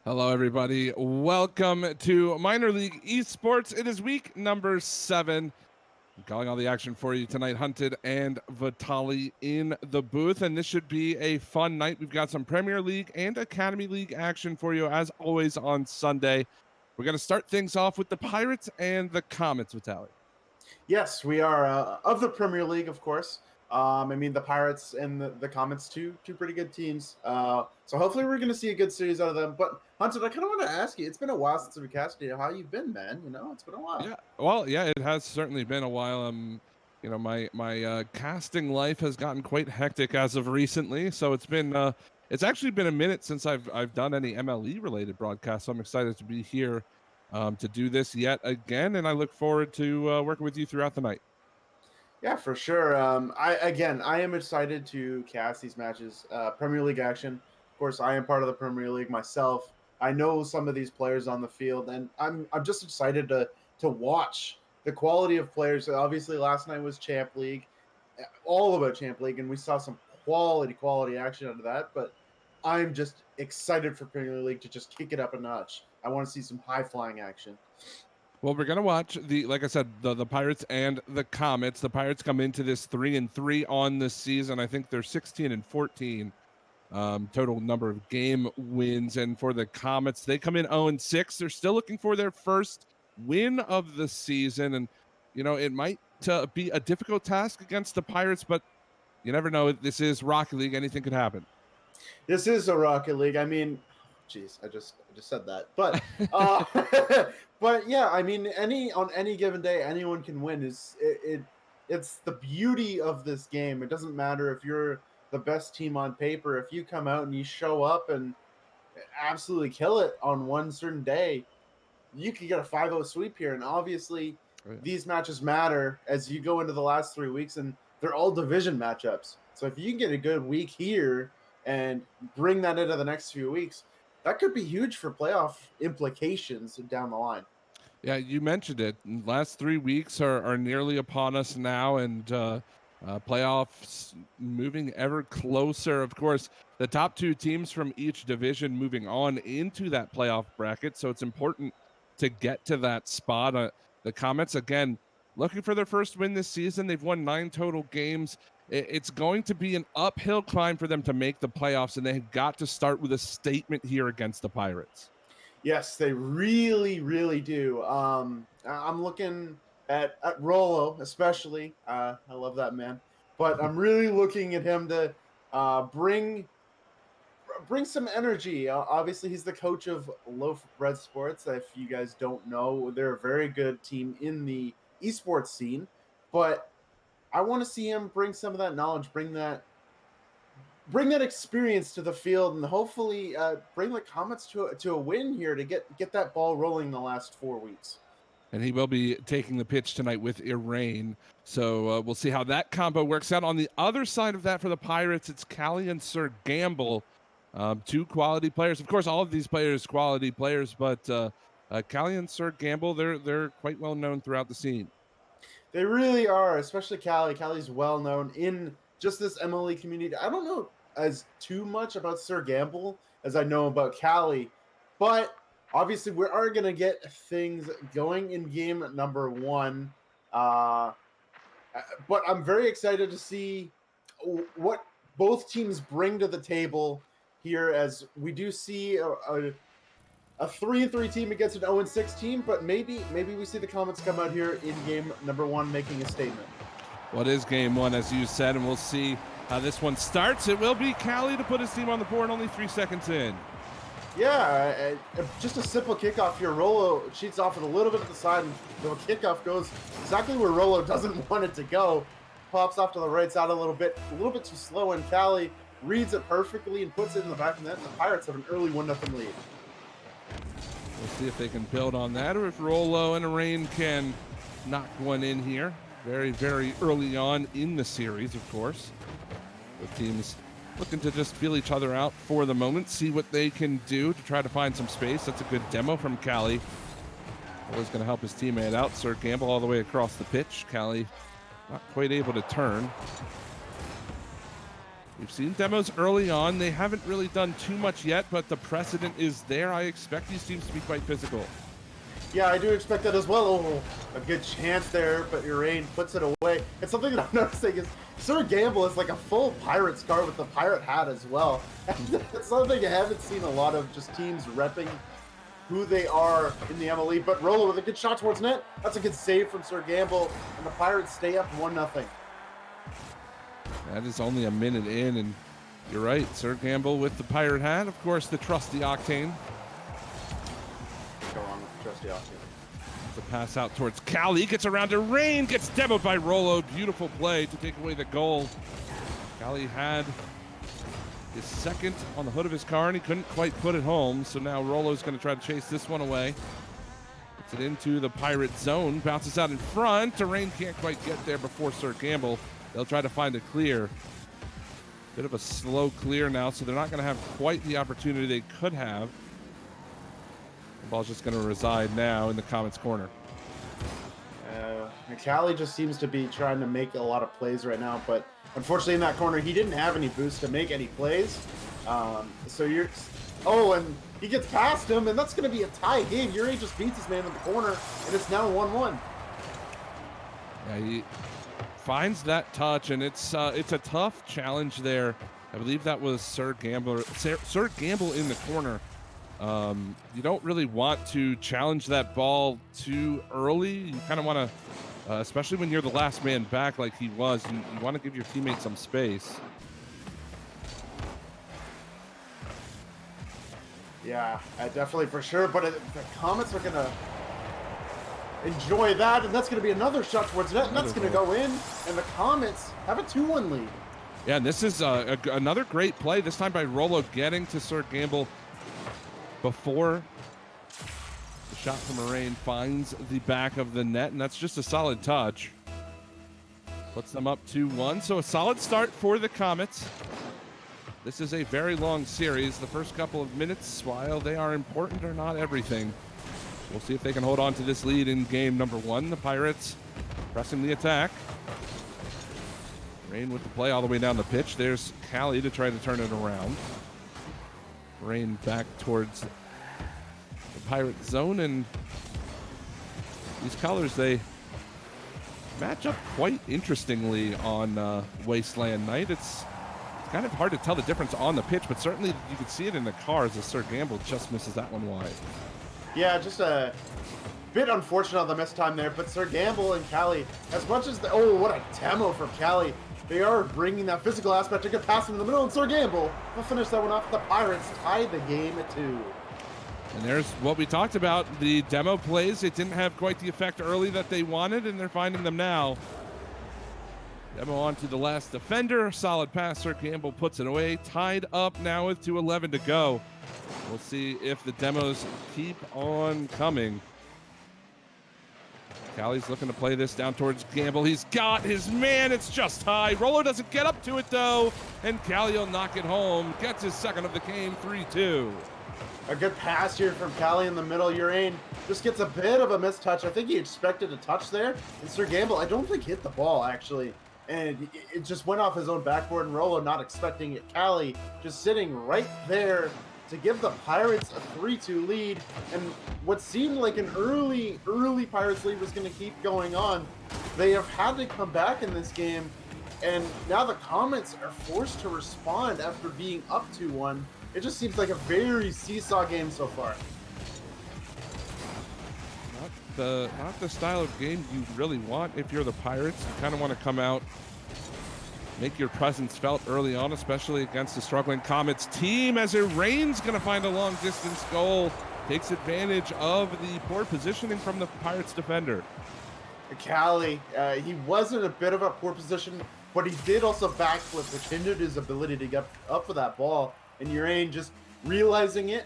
Hello, everybody. Welcome to Minor League Esports. It is week number 7. I'm calling all the action for you tonight. Hunted and Vitali in the booth, and this should be a fun night. We've got some Premier League and Academy League action for you, as always, on Sunday. We're going to start things off with the Pirates and the Comets, Vitali. Yes, we are of the Premier League, of course. The Pirates and the Comets, two pretty good teams. So hopefully we're going to see a good series out of them. But Hunter, I kind of want to ask you. It's been a while since we cast you. How you been, man? It's been a while. Yeah, well, yeah, it has certainly been a while. My casting life has gotten quite hectic as of recently, so it's actually been a minute since I've done any MLE related broadcasts. So I'm excited to be here to do this yet again, and I look forward to working with you throughout the night. Yeah, for sure. I am excited to cast these matches. Premier League action. Of course, I am part of the Premier League myself. I know some of these players on the field, and I'm just excited to watch the quality of players. Obviously, last night was Champ League, all about Champ League, and we saw some quality action out of that. But I'm just excited for Premier League to just kick it up a notch. I want to see some high flying action. Well, we're gonna watch like I said, the Pirates and the Comets. The Pirates come into this 3-3 on this season. I think they're 16-14. Total number of game wins. And for the Comets, they come in 0-6. They're still looking for their first win of the season. And, it might be a difficult task against the Pirates, but you never know. This is Rocket League. Anything could happen. This is a Rocket League. Jeez, I just said that. But but yeah, on any given day, anyone can win. It's the beauty of this game. It doesn't matter if you're the best team on paper. If you come out and you show up and absolutely kill it on one certain day, you could get a 5-0 sweep here. And obviously, these matches matter as you go into the last 3 weeks, and they're all division matchups. So if you can get a good week here and bring that into the next few weeks, that could be huge for playoff implications down the line. Yeah, you mentioned it. Last 3 weeks are nearly upon us now, and playoffs moving ever closer. Of course, the top 2 teams from each division moving on into that playoff bracket. So it's important to get to that spot. The Comets, again, looking for their first win this season. They've won 9 total games. It's going to be an uphill climb for them to make the playoffs, and they've got to start with a statement here against the Pirates. Yes, they really do. I'm looking at Rolo, especially. I love that man, but I'm really looking at him to bring some energy. Obviously, he's the coach of Loaf Bread Sports. If you guys don't know, they're a very good team in the esports scene. But I want to see him bring some of that knowledge, bring that experience to the field, and hopefully bring the Comets to a win here to get that ball rolling the last 4 weeks. And he will be taking the pitch tonight with Irain. So we'll see how that combo works out. On the other side of that for the Pirates, it's Callie and Sir Gamble, 2 quality players. Of course, all of these players quality players, but Callie and Sir Gamble, they're quite well known throughout the scene. They really are, especially Callie. Callie's well known in just this MLE community. I don't know as too much about Sir Gamble as I know about Callie, but obviously we are going to get things going in game number 1. But I'm very excited to see what both teams bring to the table here, as we do see a 3-3 team against an 0-6 team, but maybe we see the Comets come out here in game number 1 making a statement. What is game 1, as you said, and we'll see how this one starts. It will be Callie to put his team on the board only 3 seconds in. Yeah, just a simple kickoff here. Rolo cheats off it a little bit at the side, and the kickoff goes exactly where Rolo doesn't want it to go. Pops off to the right side a little bit too slow, and Callie reads it perfectly and puts it in the back of the net, and the Pirates have an early 1-0 lead. We'll see if they can build on that, or if Rolo and Irain can knock one in here. Very early on in the series, of course. The teams looking to just feel each other out for the moment, see what they can do to try to find some space. That's a good demo from Callie. Always going to help his teammate out. Sir Gamble all the way across the pitch. Callie not quite able to turn. We've seen demos early on. They haven't really done too much yet, but the precedent is there. I expect these teams to be quite physical. Yeah, I do expect that as well. Oh, a good chance there, but Urain puts it away. And something that I'm noticing is Sir Gamble is like a full pirate scar with the pirate hat as well. That's something I haven't seen a lot of, just teams repping who they are in the MLE. But Rolo with a good shot towards net. That's a good save from Sir Gamble, and the Pirates stay up 1-0. That is only a minute in, and you're right. Sir Gamble with the pirate hat. Of course, the trusty Octane. Go on with the trusty Octane. The pass out towards Cali. Gets around to Rain. Gets demoed by Rolo. Beautiful play to take away the goal. Cali had his second on the hood of his car, and he couldn't quite put it home. So now Rolo's going to try to chase this one away. Puts it into the pirate zone. Bounces out in front. Rain can't quite get there before Sir Gamble. They'll try to find a clear. Bit of a slow clear now, so they're not going to have quite the opportunity they could have. The ball's just going to reside now in the Comets corner. Cali just seems to be trying to make a lot of plays right now, but unfortunately in that corner, he didn't have any boost to make any plays. So you're... Oh, and he gets past him, and that's going to be a tie game. Uri just beats his man in the corner, and it's now 1-1. Yeah, he finds that touch, and it's a tough challenge there. I believe that was Sir Gamble in the corner. You don't really want to challenge that ball too early. You kind of want to, especially when you're the last man back like he was, you want to give your teammates some space. Yeah, definitely for sure, but the Comets are going to enjoy that, and that's going to be another shot towards net, and that's going to go in, and the Comets have a 2-1 lead. Yeah, and this is another great play, this time by Rolo getting to Sir Gamble before the shot from Rain finds the back of the net, and that's just a solid touch. Puts them up 2-1, so a solid start for the Comets. This is a very long series. The first couple of minutes, while they are important, are not everything. We'll see if they can hold on to this lead in game number 1. The Pirates pressing the attack. Rain with the play all the way down the pitch. There's Cali to try to turn it around. Rain back towards the Pirate zone, and these colors, they match up quite interestingly on Wasteland Night. It's kind of hard to tell the difference on the pitch, but certainly you can see it in the cars as Sir Gamble just misses that one wide. Yeah, just a bit unfortunate on the missed time there, but Sir Gamble and Cali, as much as oh, what a demo from Cali. They are bringing that physical aspect to get past him in the middle, and Sir Gamble will finish that one off. The Pirates tie the game at 2. And there's what we talked about, the demo plays. It didn't have quite the effect early that they wanted, and they're finding them now. Demo on to the last defender. Solid pass. Sir Gamble puts it away. Tied up now with 2:11 to go. We'll see if the demos keep on coming. Cali's looking to play this down towards Gamble. He's got his man. It's just high. Rolo doesn't get up to it, though. And Cali will knock it home. Gets his second of the game, 3-2. A good pass here from Cali in the middle. Urain just gets a bit of a mistouch. I think he expected a touch there. And Sir Gamble, I don't think hit the ball, actually. And it just went off his own backboard, and Rolo not expecting it. Cali just sitting right there to give the Pirates a 3-2 lead, and what seemed like an early Pirates lead was going to keep going on. They have had to come back in this game, and now the Comets are forced to respond after being up 2-1. It just seems like a very seesaw game so far. Not the style of game you really want if you're the Pirates. You kind of want to come out, make your presence felt early on, especially against the struggling Comets team, as Urain's going to find a long-distance goal. Takes advantage of the poor positioning from the Pirates defender. Cali, he was in a bit of a poor position, but he did also backflip, which hindered his ability to get up for that ball. And Urain just realizing it,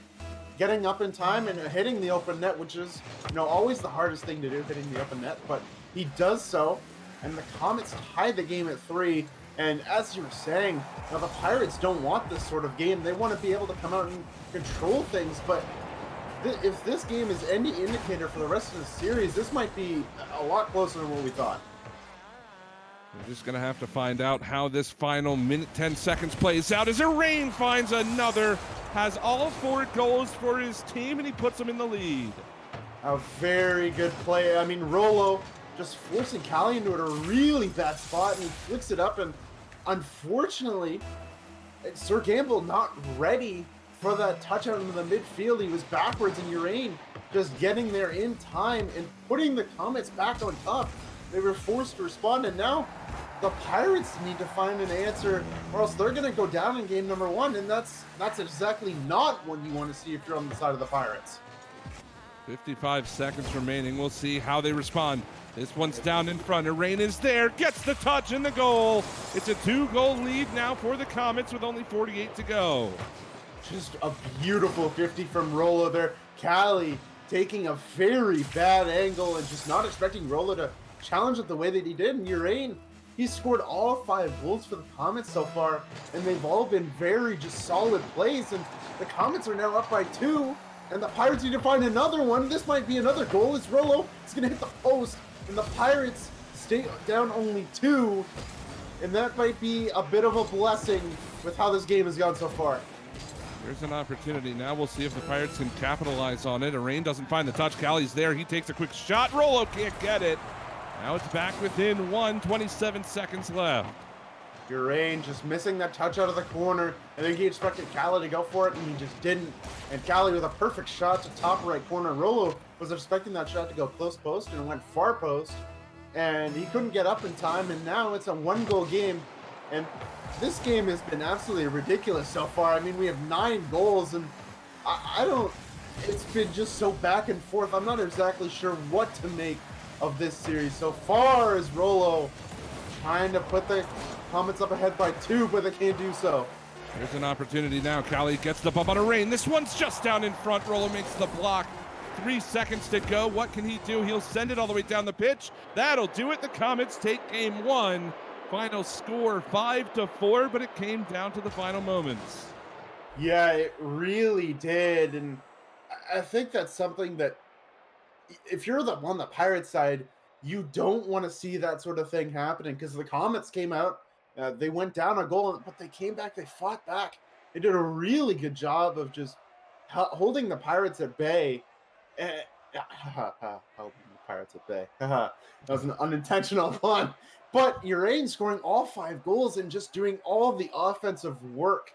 getting up in time and hitting the open net, which is, always the hardest thing to do, hitting the open net. But he does so, and the Comets tie the game at 3. And as you were saying, the Pirates don't want this sort of game. They want to be able to come out and control things. But if this game is any indicator for the rest of the series, this might be a lot closer than what we thought. We're just going to have to find out how this final minute 10 seconds plays out as Rain finds another, has all 4 goals for his team, and he puts them in the lead. A very good play. I mean, Rolo just forcing Cali into a really bad spot, and he flicks it up, and unfortunately, Sir Gamble not ready for that touch out into the midfield. He was backwards, and Urain just getting there in time and putting the Comets back on top. They were forced to respond, and now the Pirates need to find an answer, or else they're going to go down in game number 1, and that's exactly not what you want to see if you're on the side of the Pirates. 55 seconds remaining. We'll see how they respond. This one's down in front. Rain is there, gets the touch and the goal. It's a 2-goal lead now for the Comets with only 48 to go. Just a beautiful 50 from Rolo there. Cali taking a very bad angle and just not expecting Rolo to challenge it the way that he did. And Urain, he's scored all 5 goals for the Comets so far, and they've all been very just solid plays. And the Comets are now up by 2, and the Pirates need to find another one. This might be another goal. It's Rolo. It's going to hit the post, and the Pirates stay down only 2, and that might be a bit of a blessing with how this game has gone so far. There's an opportunity now. We'll see if the Pirates can capitalize on it. Rain doesn't find the touch. Cali's there. He takes a quick shot. Rolo can't get it. Now it's back within 27 seconds left. Urain just missing that touch out of the corner. I think he expected Cali to go for it, and he just didn't. And Cali with a perfect shot to top right corner. Rolo was expecting that shot to go close post and went far post, and he couldn't get up in time, and now it's a 1-goal game. And this game has been absolutely ridiculous so far. I mean, we have 9 goals, and I don't, it's been just so back and forth. I'm not exactly sure what to make of this series so far, as Rolo trying to put the Comets up ahead by 2, but they can't do so. There's an opportunity now. Cali gets the bump on Rain. This one's just down in front. Rolo makes the block. 3 seconds to go. What can he do? He'll send it all the way down the pitch. That'll do it. The Comets take game 1. Final score 5-4, but it came down to the final moments. Yeah, it really did. And I think that's something that if you're on the Pirates side, you don't want to see that sort of thing happening, because the Comets came out, they went down a goal, but they came back, they fought back. They did a really good job of just holding the Pirates at bay. Holding the Pirates at bay. That was an unintentional pun. But Urain scoring all 5 goals and just doing all the offensive work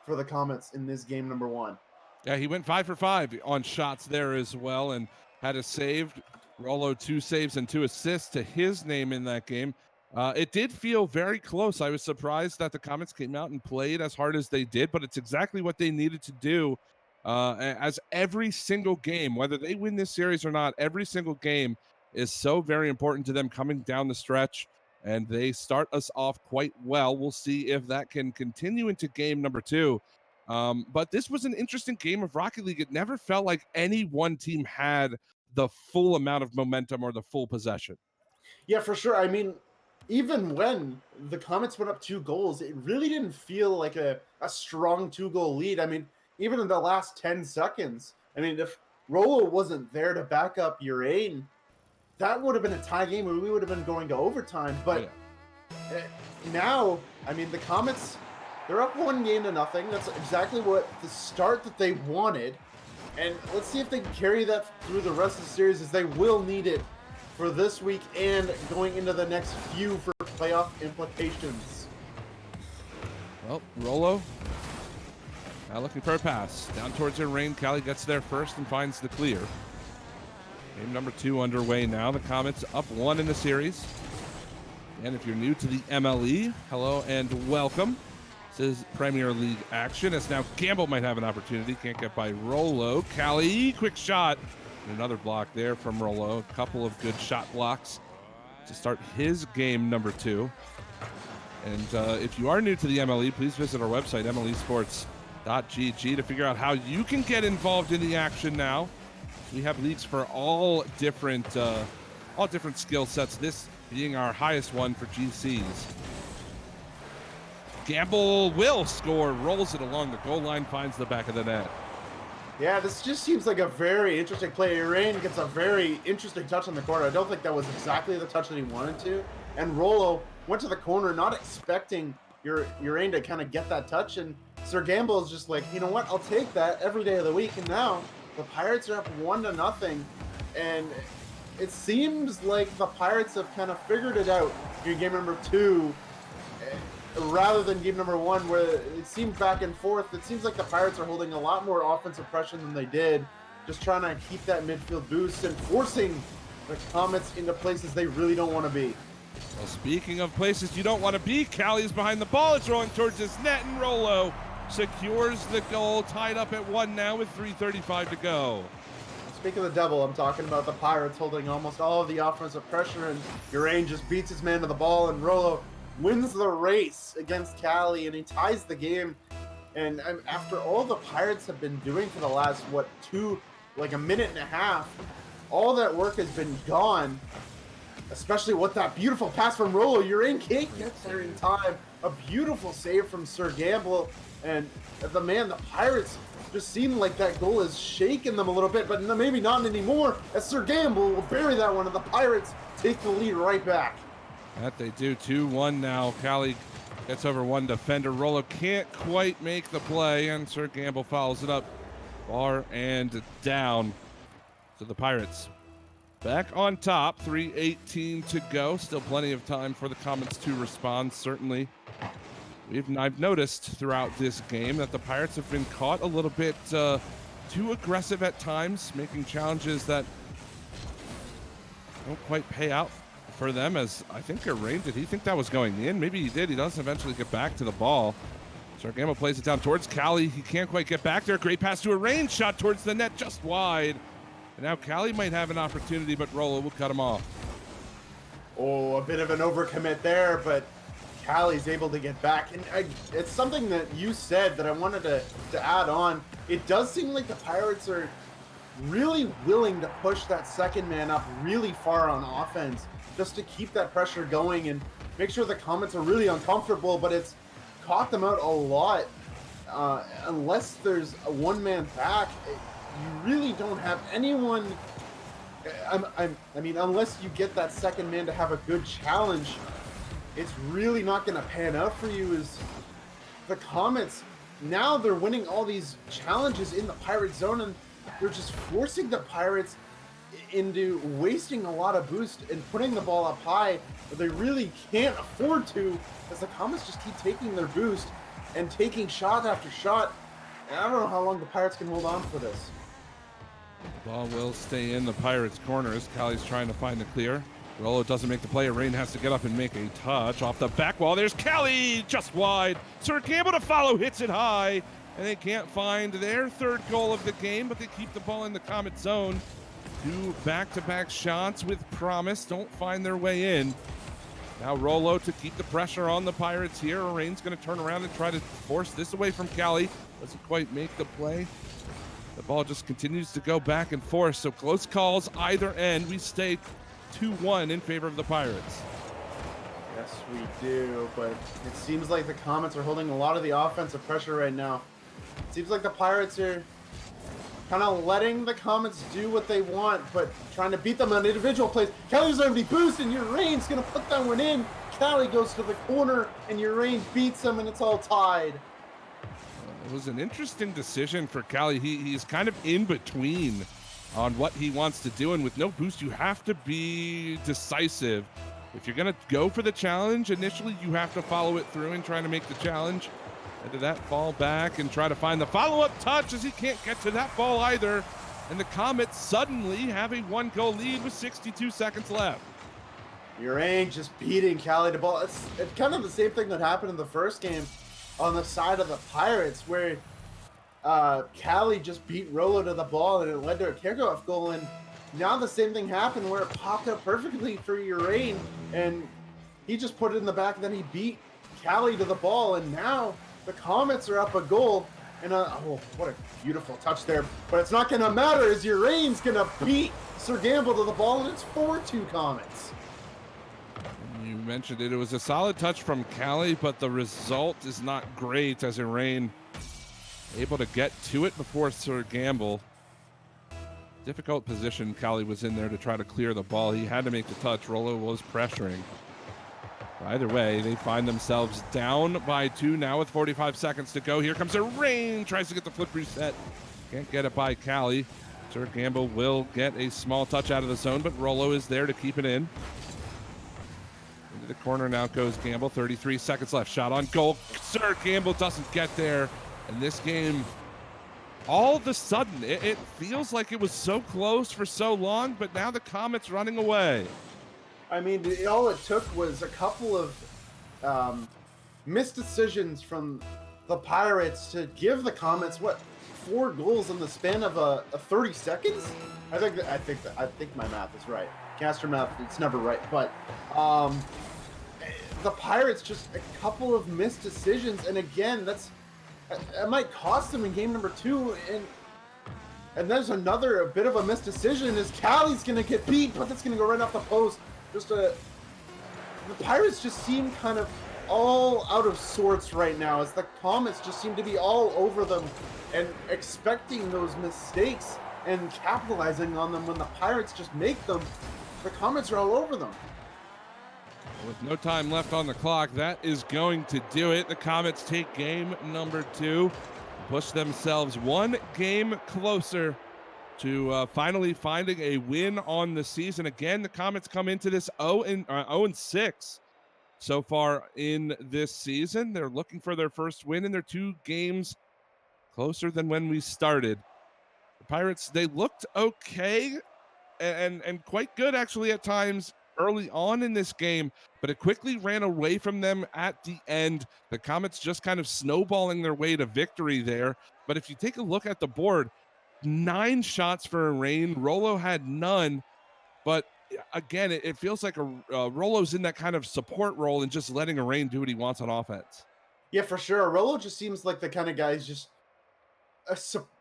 for the Comets in this game number 1. Yeah, he went 5 for 5 on shots there as well, and had a save. Rolo 2 saves and 2 assists to his name in that game. It did feel very close. I was surprised that the Comets came out and played as hard as they did, but it's exactly what they needed to do. As every single game, whether they win this series or not, every single game is so very important to them coming down the stretch, and they start us off quite well. We'll see if that can continue into game number 2. But this was an interesting game of Rocket League. It never felt like any one team had the full amount of momentum or the full possession. Yeah, for sure. I mean, even when the Comets went up 2 goals, it really didn't feel like a strong 2-goal lead. I mean, even in the last 10 seconds, I mean, if Rolo wasn't there to back up Urain, that would have been a tie game where we would have been going to overtime. But now, I mean, the Comets, they're up 1-0. That's exactly what the start that they wanted. And let's see if they can carry that through the rest of the series, as they will need it for this week and going into the next few for playoff implications. Well, Rolo now looking for a pass. Down towards Rain. Cali gets there first and finds the clear. Game number 2 underway now. The Comets up 1 in the series. And if you're new to the MLE, hello and welcome. This is Premier League action, as now Gamble might have an opportunity. Can't get by Rolo. Cali, quick shot. And another block there from Rolo. A couple of good shot blocks to start his game number 2. And if you are new to the MLE, please visit our website, mlesports.gg, to figure out how you can get involved in the action now. We have leagues for all different skill sets, this being our highest one for GCs. Gamble will score, rolls it along the goal line, finds the back of the net. Yeah, this just seems like a very interesting play. Urain gets a very interesting touch on the corner. I don't think that was exactly the touch that he wanted to. And Rolo went to the corner, not expecting Urain to kind of get that touch, and Sir Gamble is just like, you know what, I'll take that every day of the week. And now the Pirates are up 1-0, and it seems like the Pirates have kind of figured it out in game number 2, rather than game number 1, where it seemed back and forth. It seems like the Pirates are holding a lot more offensive pressure than they did, just trying to keep that midfield boost and forcing the Comets into places they really don't want to be. Well, speaking of places you don't want to be, Callie's behind the ball. It's rolling towards his net, and Rollo secures the goal, tied up at 1 now with 3:35 to go. Speaking of the devil, I'm talking about the Pirates holding almost all of the offensive pressure, and Urain just beats his man to the ball, and Rollo wins the race against Cali, and he ties the game. And after all the Pirates have been doing for the last, like a minute and a half, all that work has been gone, especially with that beautiful pass from Rollo. Urain can't get there in time. A beautiful save from Sir Gamble, and the Pirates just seem like that goal has shaken them a little bit, but maybe not anymore, as Sir Gamble will bury that one, and the Pirates take the lead right back. That they do. 2-1 now. Cali gets over one defender. Rollo can't quite make the play, and Sir Gamble follows it up. Far and down. So the Pirates back on top. 3:18 to go. Still plenty of time for the Comets to respond, certainly. I've noticed throughout this game that the Pirates have been caught a little bit too aggressive at times, making challenges that don't quite pay out for them. As I think Urain, did he think that was going in? Maybe he did. He does eventually get back to the ball. Sir Gamble plays it down towards Cali. He can't quite get back there. Great pass to Urain. Shot towards the net, just wide. And now Cali might have an opportunity, but Rollo will cut him off. Oh, a bit of an overcommit there, but Cali's able to get back. And it's something that you said that I wanted to add on. It does seem like the Pirates are really willing to push that second man up really far on offense, just to keep that pressure going and make sure the Comets are really uncomfortable, but it's caught them out a lot. Unless there's a one-man back, you really don't have anyone. I mean, unless you get that second man to have a good challenge, it's really not going to pan out for you. Is the Comets, now they're winning all these challenges in the Pirate zone, and they're just forcing the Pirates into wasting a lot of boost and putting the ball up high, but they really can't afford to, as the Comets just keep taking their boost and taking shot after shot. And I don't know how long the Pirates can hold on for this. The ball will stay in the Pirates' corner as Cali's trying to find the clear. Rollo doesn't make the play. Urain has to get up and make a touch off the back wall. There's Cali, just wide. Sir Gamble to follow, hits it high, and they can't find their third goal of the game, but they keep the ball in the Comet zone. 2 back-to-back shots with promise don't find their way in. Now Rollo to keep the pressure on the Pirates here. Urain's going to turn around and try to force this away from Cali. Doesn't quite make the play. The ball just continues to go back and forth, so close calls either end. We stay 2-1 in favor of the Pirates. Yes, we do, but it seems like the Comets are holding a lot of the offensive pressure right now. It seems like the Pirates are kind of letting the Comets do what they want, but trying to beat them on individual plays. Cali's already boosted, and Urain's going to put that one in. Cali goes to the corner, and Urain beats him, and it's all tied. It was an interesting decision for Cali. He's kind of in between on what he wants to do, and with no boost, you have to be decisive. If you're going to go for the challenge, initially you have to follow it through and try to make the challenge. And to that, fall back and try to find the follow-up touch, as he can't get to that ball either. And the Comets suddenly have a 1-goal lead with 62 seconds left. Urain just beating Cali to ball. It's kind of the same thing that happened in the first game on the side of the Pirates, where Cali just beat Rollo to the ball and it led to a kickoff goal. And now the same thing happened where it popped up perfectly for Urain, and he just put it in the back, and then he beat Cali to the ball, and now the Comets are up a goal. And oh, what a beautiful touch there. But it's not going to matter, as Urain's going to beat Sir Gamble to the ball, and it's 4-2 Comets. You mentioned it. It was a solid touch from Cali, but the result is not great, as Urain able to get to it before Sir Gamble. Difficult position Cali was in there to try to clear the ball. He had to make the touch. Rollo was pressuring. Either way, they find themselves down by 2 now with 45 seconds to go. Here comes a rain, tries to get the flip reset. Can't get it by Cali. Sir Gamble will get a small touch out of the zone, but Rolo is there to keep it in. Into the corner now goes Gamble. 33 seconds left. Shot on goal. Sir Gamble doesn't get there. And this game, all of a sudden, it feels like it was so close for so long, but now the Comets running away. I mean, all it took was a couple of missed decisions from the Pirates to give the Comets, what, 4 goals in the span of a 30 seconds? I think my math is right. Caster math, it's never right, but the Pirates just a couple of missed decisions, and again, that might cost them in game number 2, and there's another bit of a missed decision is Cali's gonna get beat, but that's gonna go right off the post. The Pirates just seem kind of all out of sorts right now, as the Comets just seem to be all over them and expecting those mistakes and capitalizing on them when the Pirates just make them. The Comets are all over them. With no time left on the clock, that is going to do it. The Comets take game number 2, push themselves 1 game closer to finally finding a win on the season. Again, the Comets come into this 0-6 so far in this season. They're looking for their first win, and they're 2 games closer than when we started. The Pirates, they looked okay and quite good actually at times early on in this game, but it quickly ran away from them at the end. The Comets just kind of snowballing their way to victory there. But if you take a look at the board, 9 shots for a rain. Rolo had none, but again, it feels like Rolo's in that kind of support role and just letting a rain do what he wants on offense. Yeah, for sure. Rolo just seems like the kind of guy who's just,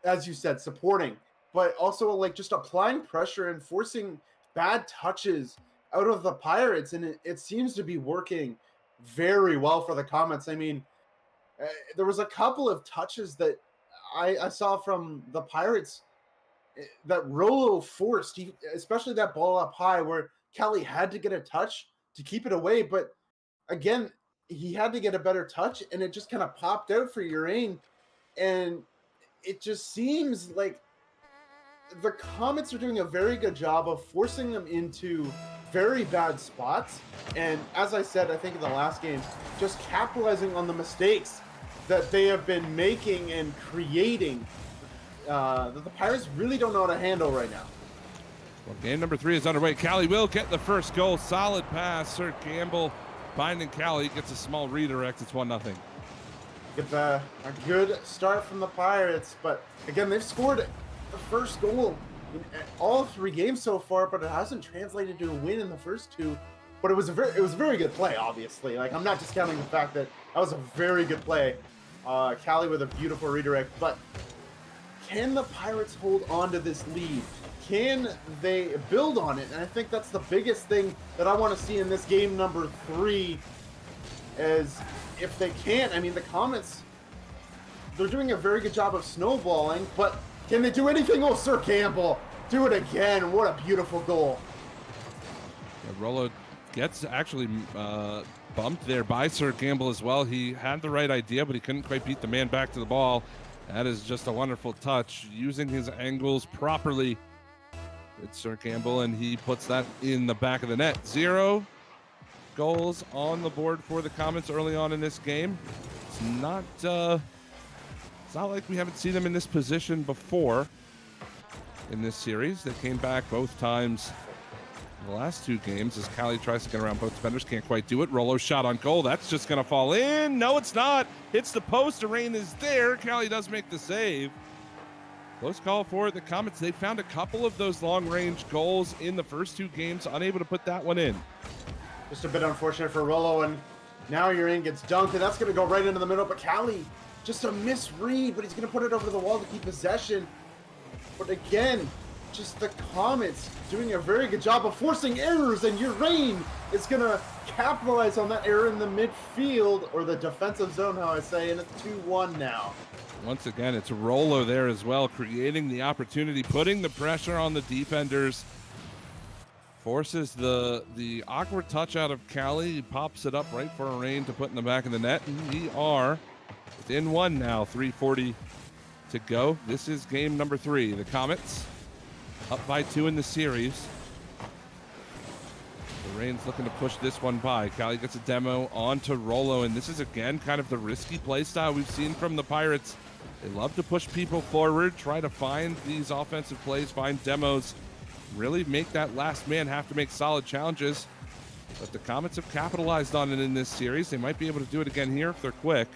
as you said, supporting, but also like just applying pressure and forcing bad touches out of the Pirates, and it seems to be working very well for the Comets. I mean, there was a couple of touches that I saw from the Pirates that Rolo forced, especially that ball up high where Kelly had to get a touch to keep it away. But again, he had to get a better touch, and it just kind of popped out for Urain. And it just seems like the Comets are doing a very good job of forcing them into very bad spots. And as I said, I think in the last game, just capitalizing on the mistakes that they have been making and creating that the Pirates really don't know how to handle right now. Well, game number 3 is underway. Cali will get the first goal. Solid pass. Sir Gamble finding Cali, gets a small redirect. It's 1-0. Get a good start from the Pirates, but again, they've scored the first goal in all 3 games so far, but it hasn't translated to a win in the first 2. But it was a very good play, obviously. Like, I'm not discounting the fact that was a very good play. Cali with a beautiful redirect, but can the Pirates hold on to this lead? Can they build on it? And I think that's the biggest thing that I want to see in this game number 3, is if they can't, I mean, the Comets, they're doing a very good job of snowballing, but can they do anything? Oh, Sir Campbell, do it again. What a beautiful goal. Yeah, Rolo gets actually bumped there by Sir Campbell as well. He had the right idea, but he couldn't quite beat the man back to the ball. That is just a wonderful touch, using his angles properly. It's Sir Campbell, and he puts that in the back of the net. 0 goals on the board for the Comets early on in this game. It's not like we haven't seen them in this position before in this series. They came back both times in the last 2 games as Cali tries to get around both defenders. Can't quite do it. Rolo shot on goal. That's just going to fall in. No, it's not. Hits the post. Urain is there. Cali does make the save. Close call for the Comets. They found a couple of those long-range goals in the first 2 games. Unable to put that one in. Just a bit unfortunate for Rolo, and now Urain gets dunked, and that's going to go right into the middle. But Cali, just a misread, but he's going to put it over the wall to keep possession. But again, just the Comets doing a very good job of forcing errors, and Urain is going to capitalize on that error in the midfield, or the defensive zone, how I say, and it's 2-1 now. Once again, it's Rolo there as well, creating the opportunity, putting the pressure on the defenders Forces the awkward touch out of Cali. He pops it up right for Rain to put in the back of the net. And we are within one now, 3:40 to go. This is game number 3. The Comets up by 2 in the series. The Rain's looking to push this one by. Cali gets a demo onto Rolo, and this is again kind of the risky play style we've seen from the Pirates. They love to push people forward, try to find these offensive plays, find demos, really make that last man have to make solid challenges. But the Comets have capitalized on it in this series. They might be able to do it again here if they're quick.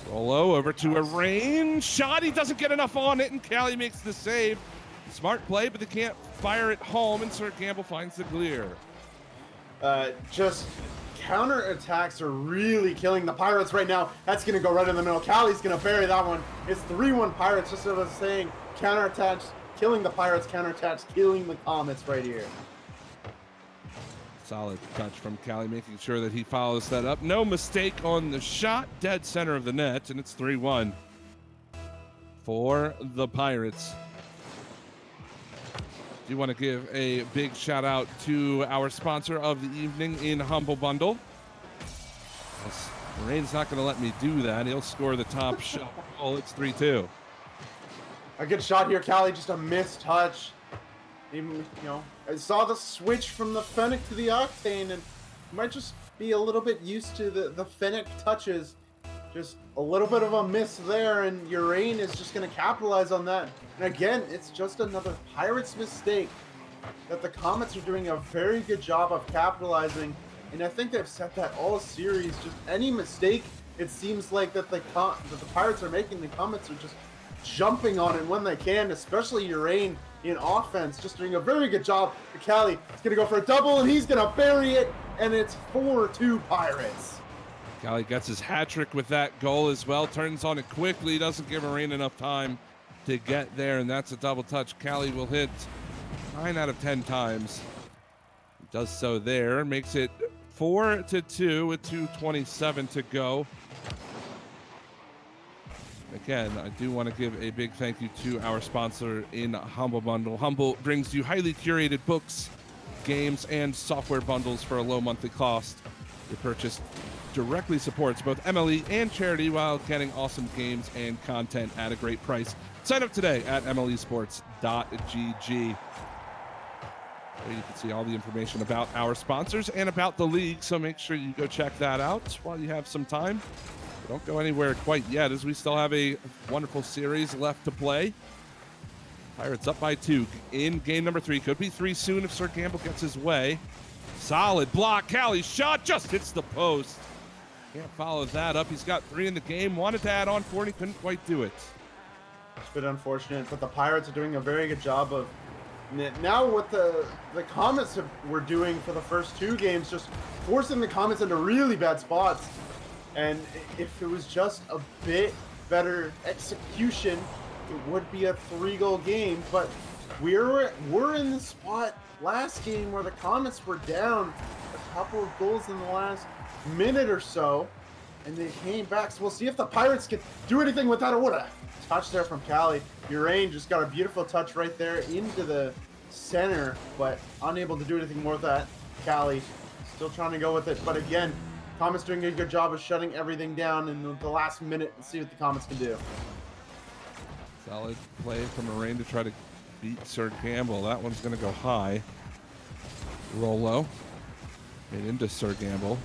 Rolo over to a Rain shot. He doesn't get enough on it, and Cali makes the save. Smart play, but they can't fire it home, and Sir Gamble finds the clear. Just counter-attacks are really killing the Pirates right now. That's going to go right in the middle. Cali's going to bury that one. It's 3-1 Pirates, just as I was saying. Counter-attacks killing the Pirates, counter-attacks killing the Comets right here. Solid touch from Cali, making sure that he follows that up. No mistake on the shot, dead center of the net, and it's 3-1 for the Pirates. Do want to give a big shout out to our sponsor of the evening in Humble Bundle. Rain's not going to let me do that. He'll score the top shot. Oh, it's 3-2. A good shot here, Cali, just a missed touch. Even, I saw the switch from the Fennec to the Octane, and might just be a little bit used to the Fennec touches. Just a little bit of a miss there, and Urain is just going to capitalize on that. And again, it's just another Pirates mistake that the Comets are doing a very good job of capitalizing. And I think they've said that all series. Just any mistake, it seems like that the Pirates are making, the Comets are just jumping on it when they can, especially Urain in offense, just doing a very good job. Cali is going to go for a double, and he's going to bury it, and it's 4-2 Pirates. Cali gets his hat trick with that goal as well, turns on it quickly, doesn't give Urain enough time to get there, and that's a double touch. Cali will hit 9 out of 10 times. He does so there, makes it 4-2 with 2:27 to go. Again, I do want to give a big thank you to our sponsor in Humble Bundle. Humble brings you highly curated books, games, and software bundles for a low monthly cost. Your purchase directly supports both MLE and charity while getting awesome games and content at a great price. Sign up today at mlesports.gg. There you can see all the information about our sponsors and about the league, so make sure you go check that out while you have some time. Don't go anywhere quite yet, as we still have a wonderful series left to play. Pirates up by 2 in game number 3. Could be 3 soon if Sir Gamble gets his way. Solid block. Cali's shot just hits the post. Can't follow that up. He's got 3 in the game. Wanted to add on 4, and he couldn't quite do it. It's been unfortunate, but the Pirates are doing a very good job of now what the Comets were doing for the first 2 games, just forcing the Comets into really bad spots. And if it was just a bit better execution, it would be a 3-goal game. But we're in the spot last game where the Comets were down a couple of goals in the last minute or so, and they came back. So we'll see if the Pirates can do anything with that. What a touch there from Cali. Urain just got a beautiful touch right there into the center, but unable to do anything more with that. Cali still trying to go with it, but again, Comets doing a good job of shutting everything down in the last minute. Let's see what the Comets can do. Solid play from Urain to try to beat Sir Gamble. That one's going to go high. Rolo made into Sir Gamble.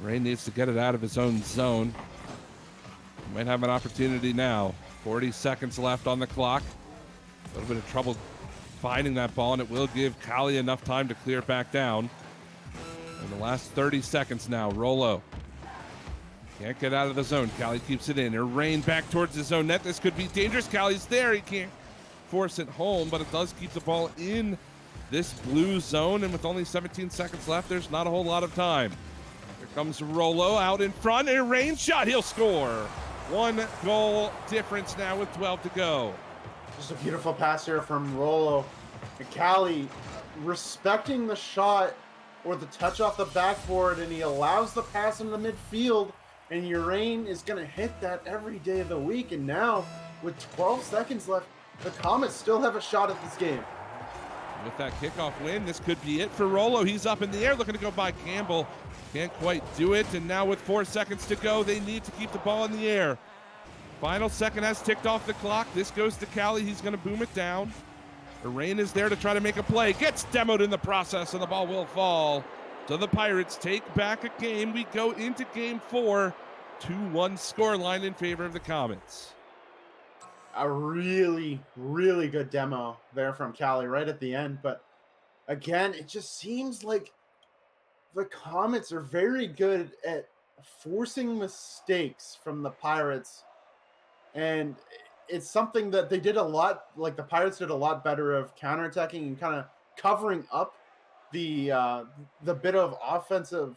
Urain needs to get it out of his own zone. He might have an opportunity now. 40 seconds left on the clock. A little bit of trouble finding that ball, and it will give Cali enough time to clear it back down. In the last 30 seconds now, Rolo can't get out of the zone. Cali keeps it in. Urain back towards his own net. This could be dangerous. Cali's there. He can't force it home, but it does keep the ball in this blue zone, and with only 17 seconds left, there's not a whole lot of time. Here comes Rolo out in front. Urain shot. He'll score. 1 goal difference now with 12 to go. Just a beautiful pass here from Rolo. And Cali respecting the shot or the touch off the backboard, and he allows the pass into the midfield, and Urain is going to hit that every day of the week. And now, with 12 seconds left, the Comets still have a shot at this game. with that kickoff win, this could be it for Rollo. He's up in the air looking to go by Campbell. Can't quite do it, and now with 4 seconds to go, they need to keep the ball in the air. Final second has ticked off the clock. This goes to Callie. He's going to boom it down. Rain is there to try to make a play. Gets demoed in the process, and the ball will fall. So the Pirates take back a game. We go into game 4. 2-1 scoreline in favor of the Comets. A really, really good demo there from Callie right at the end. But again, it just seems like the Comets are very good at forcing mistakes from the Pirates. And it's something that they did a lot, like the Pirates did a lot better of counterattacking and kind of covering up the bit of offensive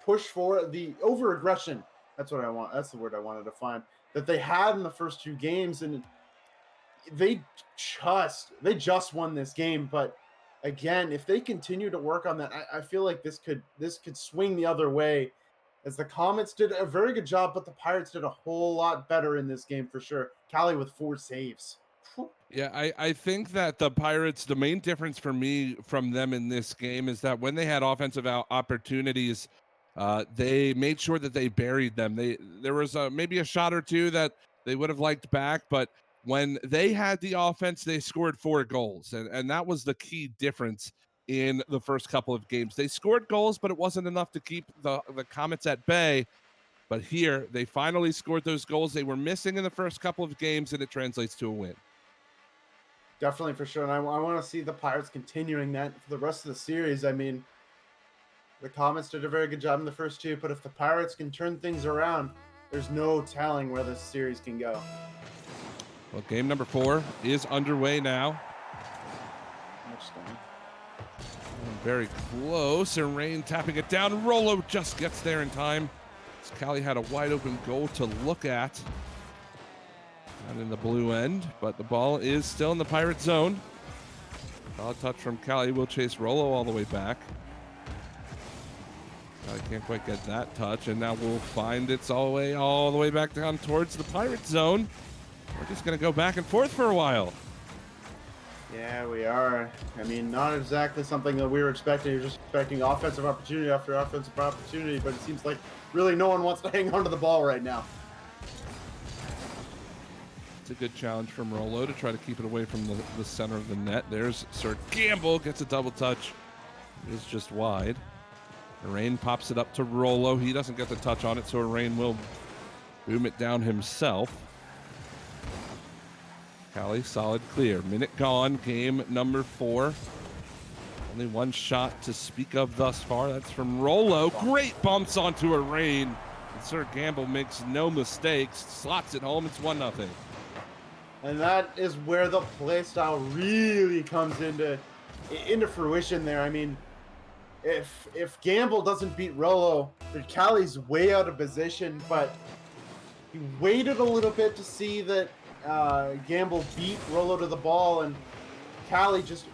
push for the over aggression. That's what I want. That's the word I wanted to find, that they had in the first 2 games, and they just won this game. But again, if they continue to work on that, I feel like this could swing the other way, as the Comets did a very good job, but the Pirates did a whole lot better in this game for sure. Callie with 4 saves. Yeah, I think that the Pirates, the main difference for me from them in this game is that when they had offensive opportunities, they made sure that they buried them. There was maybe a shot or 2 that they would have liked back, but when they had the offense, they scored 4 goals, and that was the key difference in the first couple of games. They scored goals, but it wasn't enough to keep the Comets at bay. But here, they finally scored those goals they were missing in the first couple of games, and it translates to a win. Definitely, for sure. And I want to see the Pirates continuing that for the rest of the series. I mean, the Comets did a very good job in the first 2, but if the Pirates can turn things around, there's no telling where this series can go. Well, game number 4 is underway now. Very close, and Rain tapping it down. Rollo just gets there in time. Callie had a wide open goal to look at. Not in the blue end, but the ball is still in the Pirate zone. Solid touch from Callie will chase Rollo all the way back. Callie can't quite get that touch, and now we'll find it's all the way back down towards the Pirate zone. We're just going to go back and forth for a while. Yeah, we are. I mean, not exactly something that we were expecting. You're just expecting offensive opportunity after offensive opportunity, but it seems like really no one wants to hang on to the ball right now. It's a good challenge from Rollo to try to keep it away from the center of the net. There's Sir Gamble, gets a double touch. It is just wide. Rain pops it up to Rollo. He doesn't get the touch on it, so Rain will boom it down himself. Callie, solid clear. Minute gone, game number 4. Only 1 shot to speak of thus far. That's from Rollo. Great bumps onto a Rain. And Sir Gamble makes no mistakes. Slots it home. It's 1-0. And that is where the play style really comes into fruition there. I mean, if Gamble doesn't beat Rollo, Callie's way out of position, but he waited a little bit to see that Gamble beat Rollo to the ball, and Callie just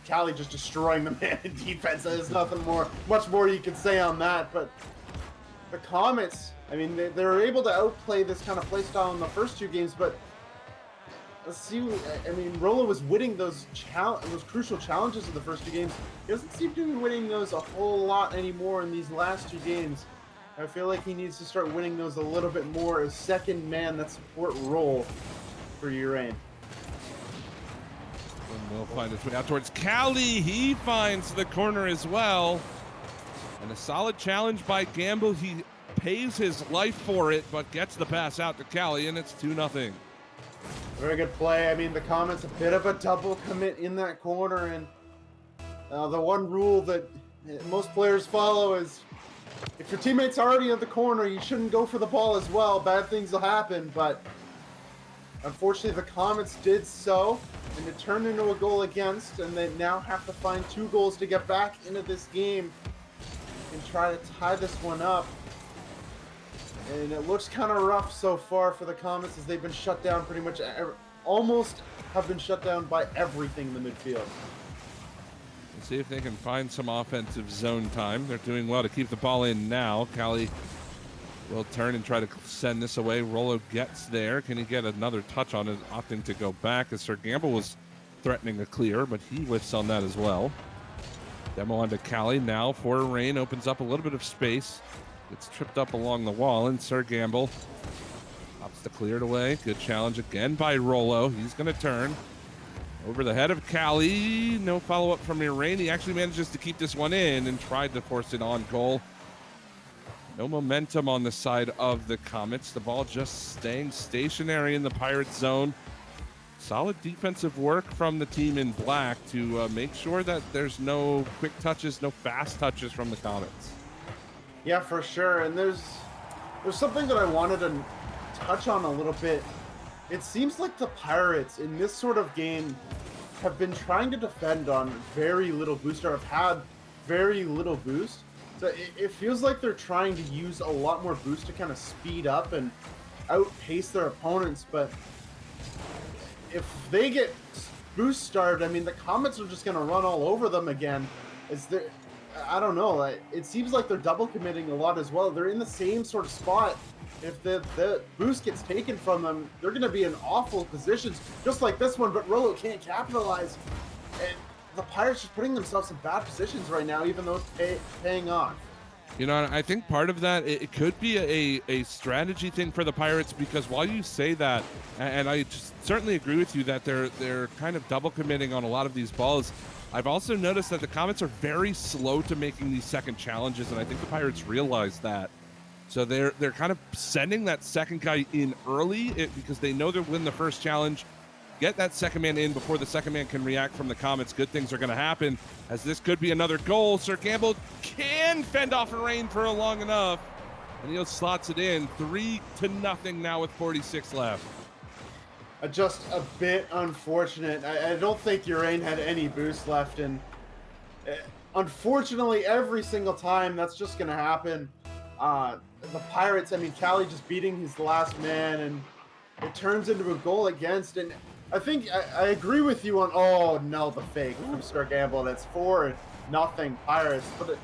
Callie just destroying the man in defense. There's nothing much more you can say on that. But the Comets, I mean, they were able to outplay this kind of play style in the first 2 games, but let's see. I mean, Rollo was winning those crucial challenges in the first 2 games. He doesn't seem to be winning those a whole lot anymore in these last 2 games. I feel like he needs to start winning those a little bit more as second man, that support role for Urain. And we'll find his way out towards Callie. He finds the corner as well. And a solid challenge by Gamble. He pays his life for it, but gets the pass out to Callie, and it's 2-0. Very good play. I mean, the Comets a bit of a double commit in that corner, and the one rule that most players follow is if your teammate's already in the corner, you shouldn't go for the ball as well. Bad things will happen, but unfortunately the Comets did so, and it turned into a goal against, and they now have to find 2 goals to get back into this game and try to tie this one up. And it looks kind of rough so far for the Comets, as they've been shut down pretty much, almost have been shut down by everything in the midfield. Let's see if they can find some offensive zone time. They're doing well to keep the ball in now. Callie will turn and try to send this away. Rollo gets there. Can he get another touch on it, opting to go back as Sir Gamble was threatening a clear, but he whiffs on that as well. Demo onto Callie now for Rain, opens up a little bit of space. Gets tripped up along the wall, and Sir Gamble opts to clear it away. Good challenge again by Rollo. He's going to turn over the head of Callie. No follow-up from Rain. He actually manages to keep this one in and tried to force it on goal. No momentum on the side of the Comets. The ball just staying stationary in the Pirates zone. Solid defensive work from the team in black to make sure that there's no quick touches, no fast touches from the Comets. Yeah, for sure. And there's something that I wanted to touch on a little bit. It seems like the Pirates in this sort of game have been trying to defend on very little boost, or have had very little boost. So it feels like they're trying to use a lot more boost to kind of speed up and outpace their opponents. But if they get boost started, I mean, the Comets are just going to run all over them again. I don't know. It seems like they're double committing a lot as well. They're in the same sort of spot. If the boost gets taken from them, they're going to be in awful positions, just like this one. But Rollo can't capitalize. And the Pirates just putting themselves in bad positions right now, even though it's paying off. You know, I think part of that, it could be a strategy thing for the Pirates, because while you say that, and I just certainly agree with you that they're kind of double committing on a lot of these balls, I've also noticed that the Comets are very slow to making these second challenges, and I think the Pirates realize that. So they're kind of sending that second guy in early because they know they'll win the first challenge. Get that second man in before the second man can react from the Comets. Good things are going to happen, as this could be another goal. Sir Gamble can fend off a Rain for long enough, and he slots it in. 3-0 now with 46 left. Just a bit unfortunate. I don't think Urain had any boost left, and unfortunately, every single time that's just going to happen. The Pirates, I mean, Callie just beating his last man, and it turns into a goal against. And I think I agree with you on, oh no, the fake from Sir Gamble. That's 4-0 Pirates. But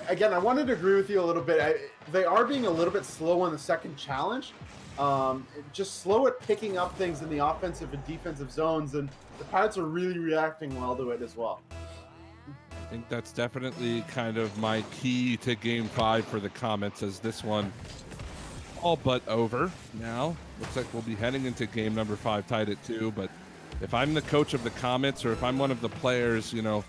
again, I wanted to agree with you a little bit. They are being a little bit slow on the second challenge. Just slow at picking up things in the offensive and defensive zones, and the Pirates are really reacting well to it as well. I think that's definitely kind of my key to Game 5 for the Comets, as this one all but over now. Looks like we'll be heading into game number 5 tied at 2, but if I'm the coach of the Comets, or if I'm one of the players, you know,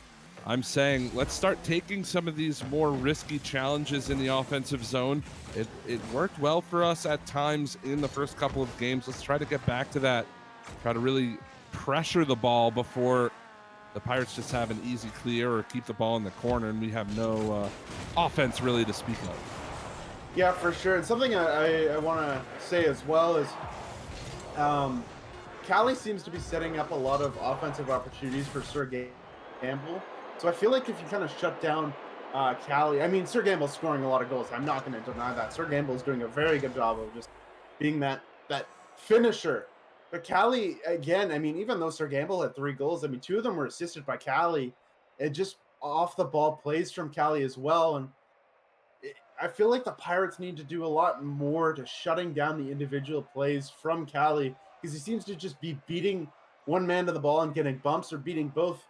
I'm saying let's start taking some of these more risky challenges in the offensive zone. It worked well for us at times in the first couple of games. Let's try to get back to that. Try to really pressure the ball before the Pirates just have an easy clear or keep the ball in the corner, and we have no offense really to speak of. Yeah, for sure. And something I want to say as well is Callie seems to be setting up a lot of offensive opportunities for Sir Gamble. So I feel like if you kind of shut down Callie, I mean, Sir Gamble's scoring a lot of goals. I'm not going to deny that. Sir Gamble's doing a very good job of just being that finisher. But Callie, again, I mean, even though Sir Gamble had 3 goals, I mean, 2 of them were assisted by Callie. It just off the ball plays from Callie as well. And I feel like the Pirates need to do a lot more to shutting down the individual plays from Callie, because he seems to just be beating one man to the ball and getting bumps, or beating both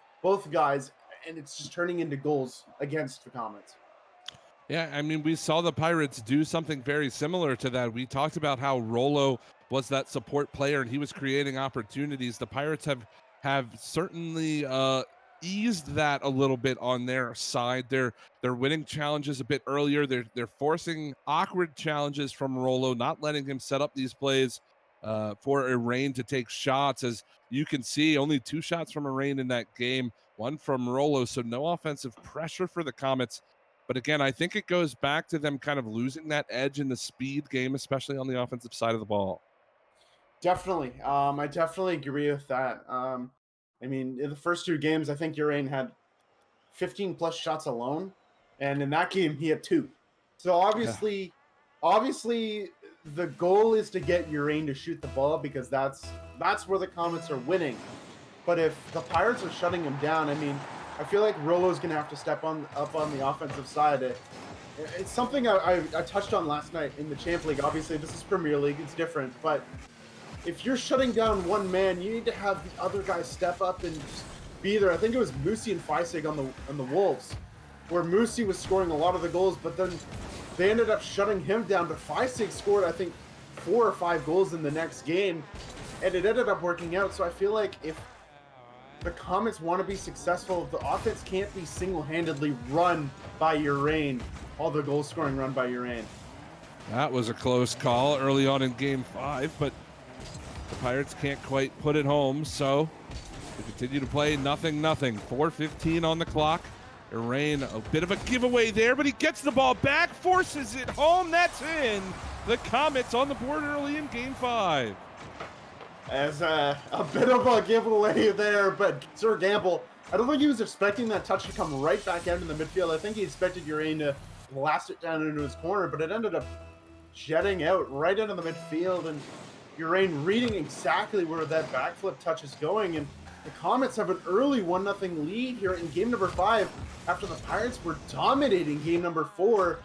guys, and it's just turning into goals against the Comets. Yeah, I mean, we saw the Pirates do something very similar to that. We talked about how Rollo was that support player and he was creating opportunities. The Pirates have certainly eased that a little bit on their side. They're winning challenges a bit earlier. They're forcing awkward challenges from Rollo, not letting him set up these plays for Rain to take shots. As you can see, only 2 shots from Rain in that game, 1 from Rollo, so no offensive pressure for the Comets. But again, I think it goes back to them kind of losing that edge in the speed game, especially on the offensive side of the ball. Definitely. I definitely agree with that. I mean, in the first 2 games, I think Urain had 15 plus shots alone, and in that game he had 2. So obviously the goal is to get Urain to shoot the ball, because that's where the Comets are winning. But if the Pirates are shutting him down, I mean, I feel like Rolo's going to have to step up on the offensive side. It's something I touched on last night in the Champ League. Obviously, this is Premier League. It's different. But if you're shutting down one man, you need to have the other guy step up and just be there. I think it was Musi and Feisig on the Wolves, where Musi was scoring a lot of the goals, but then they ended up shutting him down. But Feisig scored, I think, 4 or 5 goals in the next game, and it ended up working out. So I feel like if the Comets want to be successful, the offense can't be single-handedly run by Urain. All the goal scoring run by Urain. That was a close call early on in Game 5, but the Pirates can't quite put it home, so they continue to play 0-0. 4:15 on the clock. Urain, a bit of a giveaway there, but he gets the ball back, forces it home. That's in. The Comets on the board early in Game 5. As a bit of a giveaway there, but Sir Gamble, I don't think he was expecting that touch to come right back out in the midfield. I think he expected Urain to blast it down into his corner, but it ended up jetting out right into the midfield, and Urain reading exactly where that backflip touch is going, and the Comets have an early 1-0 lead here in game number 5 after the Pirates were dominating game number 4.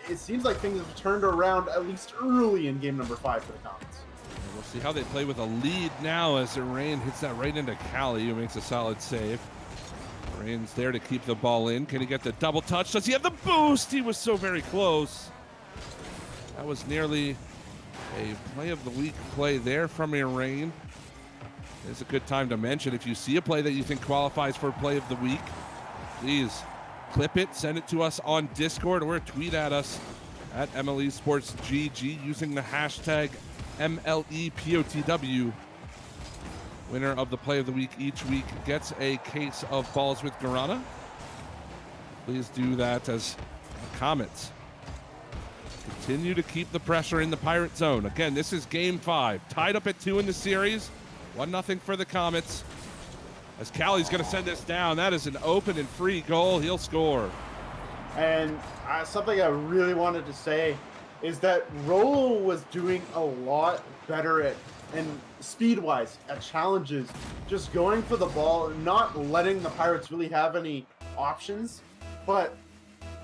It seems like things have turned around at least early in game number 5 for the Comets. We'll see how they play with a lead now as Urain hits that right into Callie, who makes a solid save. Urain's there to keep the ball in. Can he get the double touch? Does he have the boost? He was so very close. That was nearly a play of the week play there from Urain. It's a good time to mention, if you see a play that you think qualifies for play of the week, please clip it, send it to us on Discord, or tweet at us at MLE Sports GG using the hashtag MLEPOTW. Winner of the play of the week each week gets a case of balls with Guarana. Please do that as the Comets continue to keep the pressure in the Pirate zone. Again, this is game 5, tied up at 2 in the series. 1-0 for the Comets. As Callie's going to send this down, that is an open and free goal. He'll score. And something I really wanted to say is that Rolo was doing a lot better at, and speed-wise, at challenges, just going for the ball, not letting the Pirates really have any options. But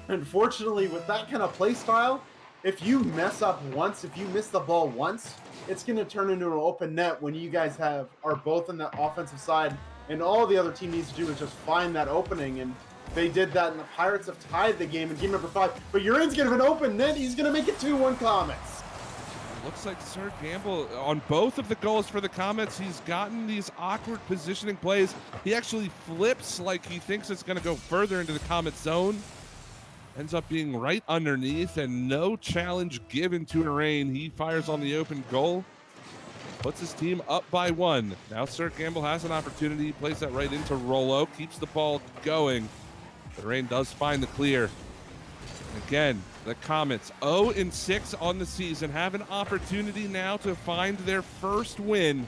unfortunately, with that kind of play style, if you mess up once, if you miss the ball once, it's going to turn into an open net when you guys are both on the offensive side, and all the other team needs to do is just find that opening, and they did that, and the Pirates have tied the game in game number 5. But Urain's going to have an open net. He's going to make it 2-1 Comets. Looks like Sir Gamble, on both of the goals for the Comets, he's gotten these awkward positioning plays. He actually flips like he thinks it's going to go further into the Comet zone. Ends up being right underneath, and no challenge given to Urain. He fires on the open goal, puts his team up by 1. Now Sir Gamble has an opportunity. He plays that right into Rolo, keeps the ball going. But Urain does find the clear. Again, the Comets 0-6 on the season have an opportunity now to find their first win.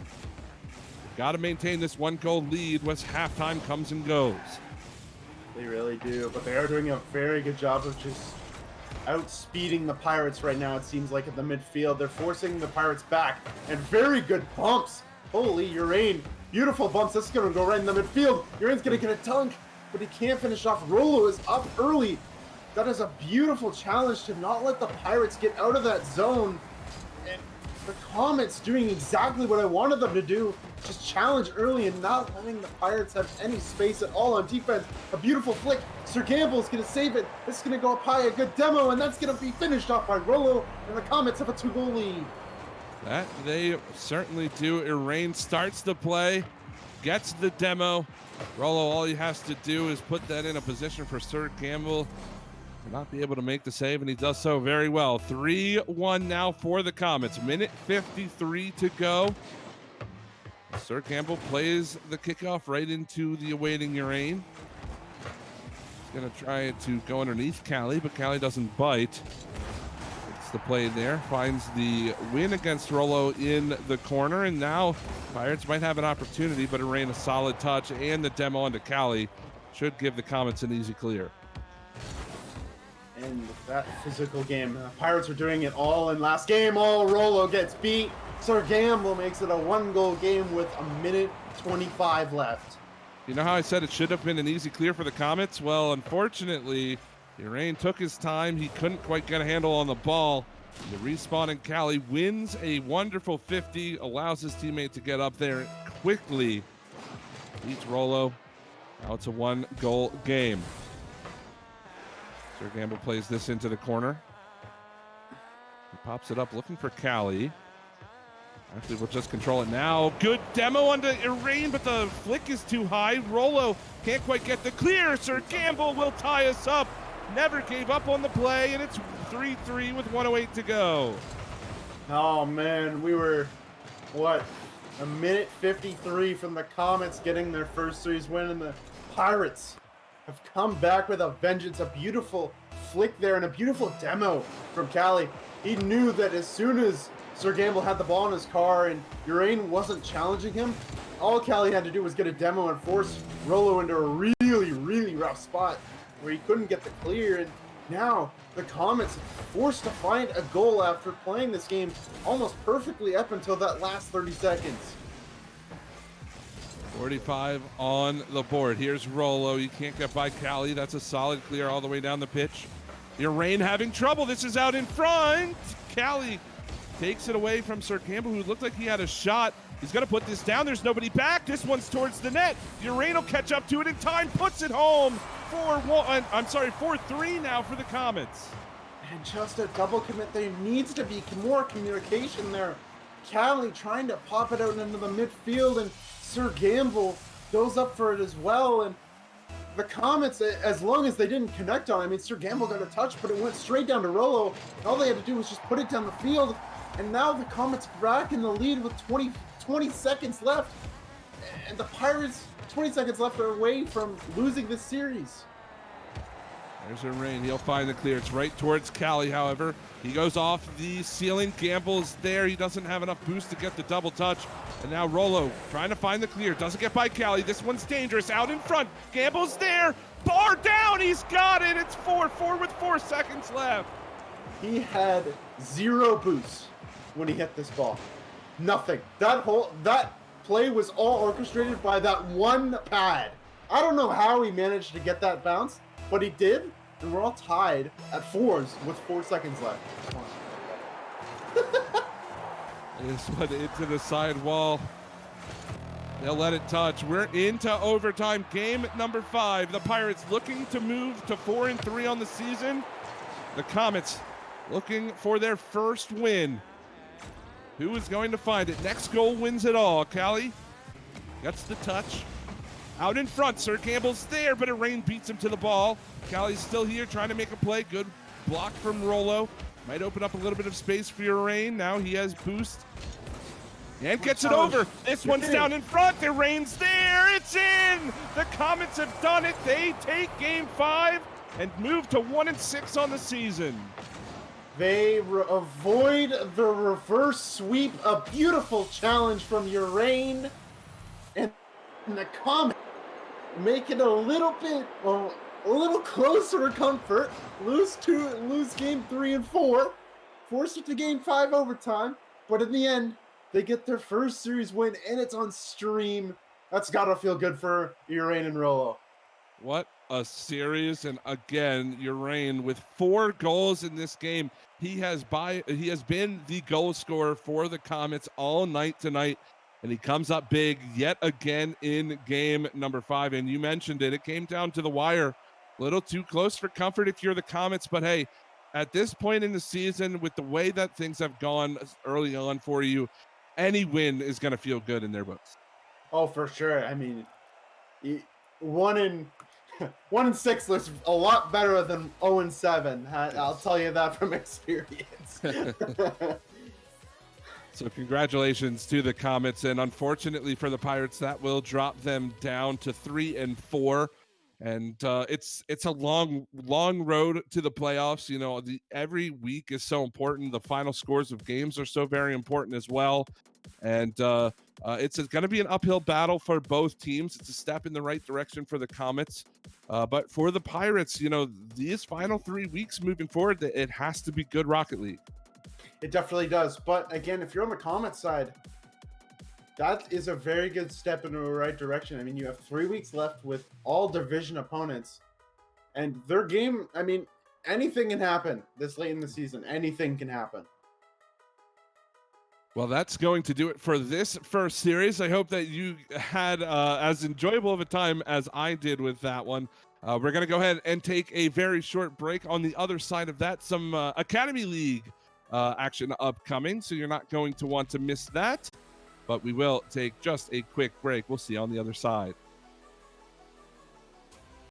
Got to maintain this 1-goal lead once halftime comes and goes. They really do, but they are doing a very good job of just outspeeding the Pirates right now, it seems like, at the midfield. They're forcing the Pirates back, and very good bumps. Holy, Urain, beautiful bumps. This is going to go right in the midfield. Urain's going to get a dunk, but he can't finish off. Rolo is up early. That is a beautiful challenge to not let the Pirates get out of that zone. And the Comets doing exactly what I wanted them to do. Just challenge early and not letting the Pirates have any space at all on defense. A beautiful flick. Sir Gamble's going to save it. This is going to go up high, a good demo, and that's going to be finished off by Rolo, and the Comets have a 2-goal lead. That they certainly do. Urain starts the play, gets the demo. Rolo, all he has to do is put that in a position for Sir Gamble to not be able to make the save, and he does so very well. 3-1 now for the Comets. Minute 53 to go. Sir Gamble plays the kickoff right into the awaiting Urain. He's going to try to go underneath Callie, but Callie doesn't bite. It's the play there. Finds the win against Rolo in the corner, and now Pirates might have an opportunity, but Urain a solid touch, and the demo onto Callie should give the Comets an easy clear. And that physical game, the Pirates were doing it all in last game. Oh, Rolo gets beat. Sir Gamble makes it a 1-goal game with a minute 25 left. You know how I said it should have been an easy clear for the Comets? Well, unfortunately, Urain took his time. He couldn't quite get a handle on the ball. The respawning Cali wins a wonderful 50, allows his teammate to get up there quickly. Beats Rolo. Now it's a 1-goal game. Sir Gamble plays this into the corner. He pops it up looking for Cali. Actually, we'll just control it now. Good demo onto Urain, but the flick is too high. Rolo can't quite get the clear. Sir Gamble will tie us up. Never gave up on the play, and it's 3-3 with 1:08 to go. Oh, man, we were, what, a minute 53 from the Comets getting their first series win, and the Pirates have come back with a vengeance. A beautiful flick there and a beautiful demo from Cali. He knew that as soon as Sir Gamble had the ball in his car and Urain wasn't challenging him, all Cali had to do was get a demo and force Rolo into a really, really rough spot where he couldn't get the clear. And now the Comets forced to find a goal after playing this game almost perfectly up until that last 30 seconds. 45 on the board. Here's Rolo. You can't get by Cali. That's a solid clear all the way down the pitch. Urain having trouble. This is out in front. Cali takes it away from Sir Gamble, who looked like he had a shot. He's going to put this down. There's nobody back. This one's towards the net. Urain will catch up to it in time, puts it home. 4-3 now for the Comets. And just a double commit. There needs to be more communication there. Cali trying to pop it out into the midfield, and Sir Gamble goes up for it as well. And the Comets, as long as they didn't connect on it, I mean, Sir Gamble got a touch, but it went straight down to Rolo. And all they had to do was just put it down the field. And now the Comets back in the lead with 20 seconds left. And the Pirates, 20 seconds left, are away from losing this series. There's Urain. He'll find the clear. It's right towards Cali, however. He goes off the ceiling. Gamble's there. He doesn't have enough boost to get the double touch. And now Rolo trying to find the clear. Doesn't get by Cali. This one's dangerous. Out in front. Gamble's there. Bar down. He's got it. It's 4-4 with 4 seconds left. He had 0 boost when he hit this ball. Nothing. That play was all orchestrated by that one pad. I don't know how he managed to get that bounce, but he did, and we're all tied at 4s with 4 seconds left. This one into the side wall. They'll let it touch. We're into overtime. Game number 5. The Pirates looking to move to 4-3 on the season. The Comets looking for their first win. Who is going to find it? Next goal wins it all. Cali gets the touch. Out in front, Sir Gamble's there, but Urain beats him to the ball. Cali's still here trying to make a play. Good block from Rolo. Might open up a little bit of space for Urain. Now he has boost. And gets it over. This one's down in front. Urain's there. It's in. The Comets have done it. They take game 5 and move to 1-6 on the season. They avoid the reverse sweep. A beautiful challenge from Urain. And the Comets make it a little closer to comfort. Lose game 3 and 4. Force it to game 5 overtime. But in the end, they get their first series win, and it's on stream. That's gotta feel good for Urain and Rolo. What a series. And again, Urain with 4 goals in this game. He has been the goal scorer for the Comets all night tonight. And he comes up big yet again in game number 5. And you mentioned it. It came down to the wire. A little too close for comfort if you're the Comets. But hey, at this point in the season, with the way that things have gone early on for you, any win is going to feel good in their books. Oh, for sure. I mean, 1-6 looks a lot better than 0-7. I'll tell you that from experience. So congratulations to the Comets, and unfortunately for the Pirates, that will drop them down to 3-4. And it's a long road to the playoffs. You know, every week is so important. The final scores of games are so very important as well. And it's going to be an uphill battle for both teams. It's a step in the right direction for the Comets. But for the Pirates, you know, these final 3 weeks moving forward, it has to be good Rocket League. It definitely does. But again, if you're on the Comets side, That is a very good step in the right direction. I mean, you have 3 weeks left with all division opponents, and their game. I mean, anything can happen this late in the season. Anything can happen. Well, that's going to do it for this first series. I hope that you had as enjoyable of a time as I did with that one. We're going to go ahead and take a very short break. On the other side of that, some Academy League action upcoming, so you're not going to want to miss that. But we will take just a quick break. We'll see you on the other side.